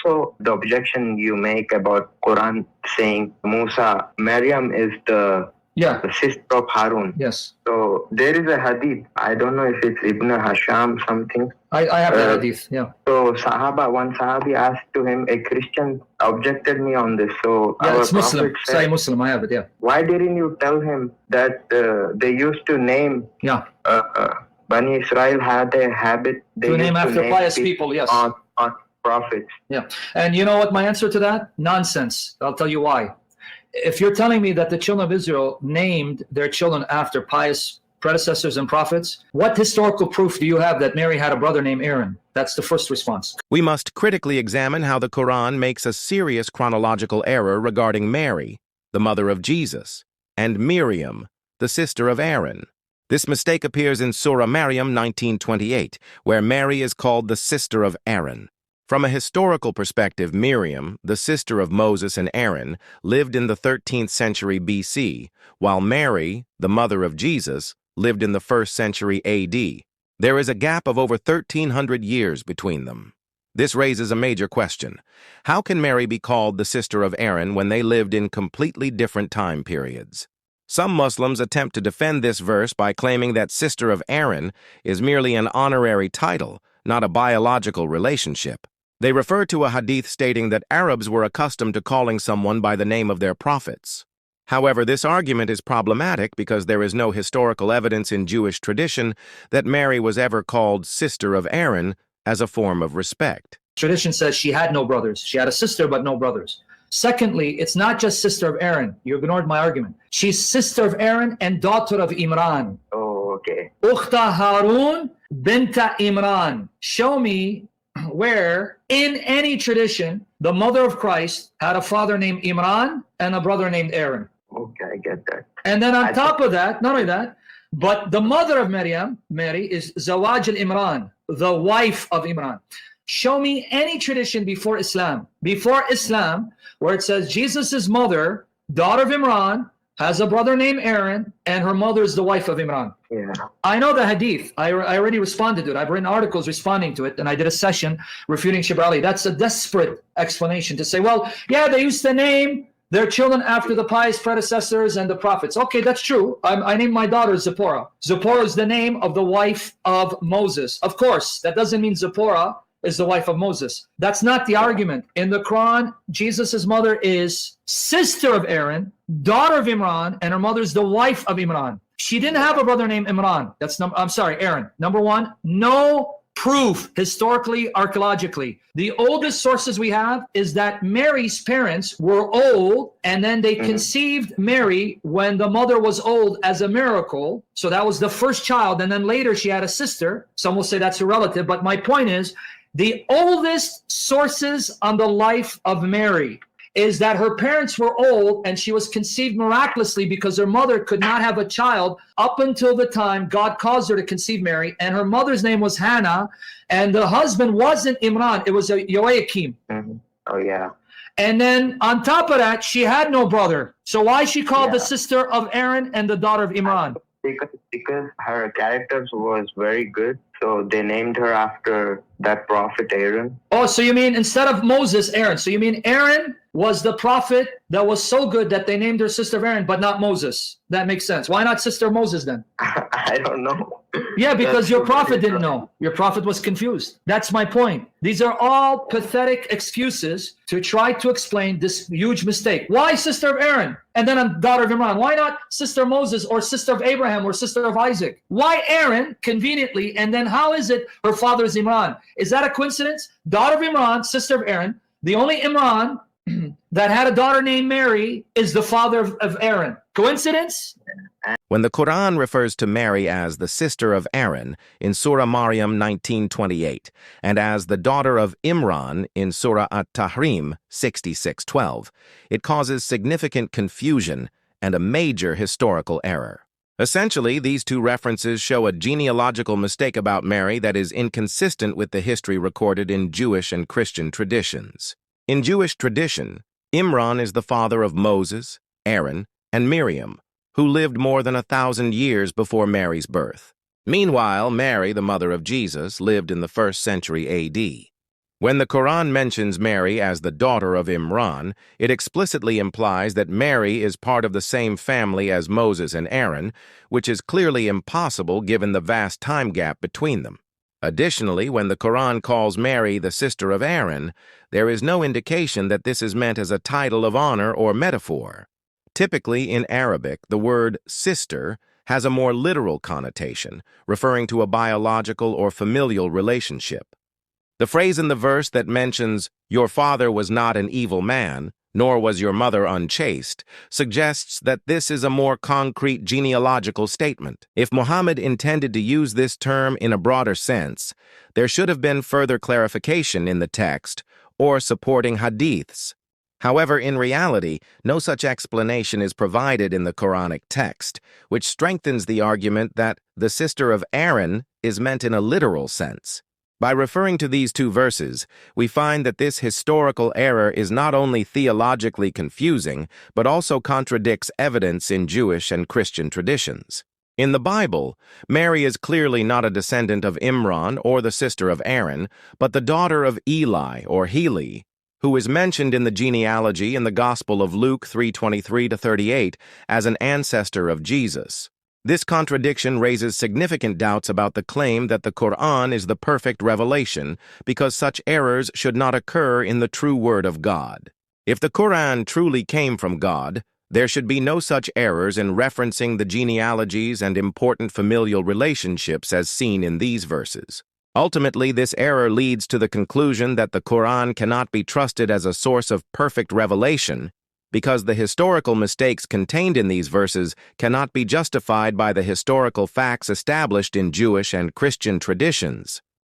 So the objection you make about Quran saying Maryam is the sister of Harun. Yes. So there is a hadith. I don't know if it's Ibn Hasham something. I have the hadith, yeah. So one Sahabi asked to him, a Christian objected me on this. So yeah, our it's Muslim. Prophet said, Muslim, I have it, yeah. Why didn't you tell him that they used to name Bani Israel had a habit to name after pious people, yes. On prophets. Yeah. And you know what my answer to that? Nonsense. I'll tell you why. If you're telling me that the children of Israel named their children after pious predecessors and prophets, what historical proof do you have that Mary had a brother named Aaron? That's the first response. We must critically examine how the Quran makes a serious chronological error regarding Mary, the mother of Jesus, and Miriam, the sister of Aaron. This mistake appears in Surah Maryam 19:28, where Mary is called the sister of Aaron. From a historical perspective, Miriam, the sister of Moses and Aaron, lived in the 13th century BC, while Mary, the mother of Jesus, lived in the 1st century AD. There is a gap of over 1,300 years between them. This raises a major question. How can Mary be called the sister of Aaron when they lived in completely different time periods? Some Muslims attempt to defend this verse by claiming that sister of Aaron is merely an honorary title, not a biological relationship. They refer to a hadith stating that Arabs were accustomed to calling someone by the name of their prophets. However, this argument is problematic because there is no historical evidence in Jewish tradition that Mary was ever called sister of Aaron as a form of respect. Tradition says she had no brothers. She had a sister but no brothers. Secondly, it's not just sister of Aaron. You ignored my argument. She's sister of Aaron and daughter of Imran. Oh, okay. Ukhta Harun binta Imran. Show me where in any tradition the mother of Christ had a father named Imran and a brother named Aaron. Okay, I get that. And then on top of that, not only that, but the mother of Maryam, Mary, is Zawaj al-Imran, the wife of Imran. Show me any tradition before Islam, where it says Jesus' mother, daughter of Imran, has a brother named Aaron, and her mother is the wife of Imran. Yeah. I know the hadith. I already responded to it. I've written articles responding to it, and I did a session refuting Shibr Ali. That's a desperate explanation to say, well, yeah, they used to name their children after the pious predecessors and the prophets. Okay, that's true. I named my daughter Zipporah. Zipporah is the name of the wife of Moses. Of course, that doesn't mean Zipporah is the wife of Moses. That's not the argument. In the Quran, Jesus' mother is sister of Aaron, daughter of Imran, and her mother is the wife of Imran. She didn't have a brother named Imran. Aaron. Number one, no proof historically, archaeologically. The oldest sources we have is that Mary's parents were old, and then they conceived Mary when the mother was old as a miracle. So that was the first child, and then later she had a sister. Some will say that's a relative, but my point is, the oldest sources on the life of Mary is that her parents were old and she was conceived miraculously because her mother could not have a child up until the time God caused her to conceive Mary. And her mother's name was Hannah, and the husband wasn't Imran, it was Joachim. Oh, yeah. And then on top of that, she had no brother. So why is she called the sister of Aaron and the daughter of Imran? Because her character was very good, so they named her after that prophet Aaron. Oh, so you mean instead of Moses, Aaron. So you mean Aaron was the prophet that was so good that they named her sister of Aaron, but not Moses. That makes sense. Why not sister of Moses then? I don't know. Yeah, because your prophet didn't know. Your prophet was confused. That's my point. These are all pathetic excuses to try to explain this huge mistake. Why sister of Aaron and then a daughter of Imran? Why not sister of Moses or sister of Abraham or sister of Isaac? Why Aaron conveniently, and then how is it her father is Imran? Is that a coincidence? Daughter of Imran, sister of Aaron. The only Imran that had a daughter named Mary is the father of Aaron. Coincidence? When the Quran refers to Mary as the sister of Aaron in Surah Maryam 19:28 and as the daughter of Imran in Surah At-Tahrim 66:12, it causes significant confusion and a major historical error. Essentially, these two references show a genealogical mistake about Mary that is inconsistent with the history recorded in Jewish and Christian traditions. In Jewish tradition, Imran is the father of Moses, Aaron, and Miriam, who lived more than 1,000 years before Mary's birth. Meanwhile, Mary, the mother of Jesus, lived in the 1st century AD. When the Quran mentions Mary as the daughter of Imran, it explicitly implies that Mary is part of the same family as Moses and Aaron, which is clearly impossible given the vast time gap between them. Additionally, when the Quran calls Mary the sister of Aaron, there is no indication that this is meant as a title of honor or metaphor. Typically, in Arabic, the word sister has a more literal connotation, referring to a biological or familial relationship. The phrase in the verse that mentions, "Your father was not an evil man, nor was your mother unchaste," suggests that this is a more concrete genealogical statement. If Muhammad intended to use this term in a broader sense, there should have been further clarification in the text or supporting hadiths. However, in reality, no such explanation is provided in the Quranic text, which strengthens the argument that the sister of Aaron is meant in a literal sense. By referring to these two verses, we find that this historical error is not only theologically confusing, but also contradicts evidence in Jewish and Christian traditions. In the Bible, Mary is clearly not a descendant of Imran or the sister of Aaron, but the daughter of Eli or Heli, who is mentioned in the genealogy in the Gospel of Luke 3:23-38 as an ancestor of Jesus. This contradiction raises significant doubts about the claim that the Qur'an is the perfect revelation, because such errors should not occur in the true Word of God. If the Qur'an truly came from God, there should be no such errors in referencing the genealogies and important familial relationships as seen in these verses. Ultimately, this error leads to the conclusion that the Qur'an cannot be trusted as a source of perfect revelation, because the historical mistakes contained in these verses cannot be justified by the historical facts established in Jewish and Christian traditions.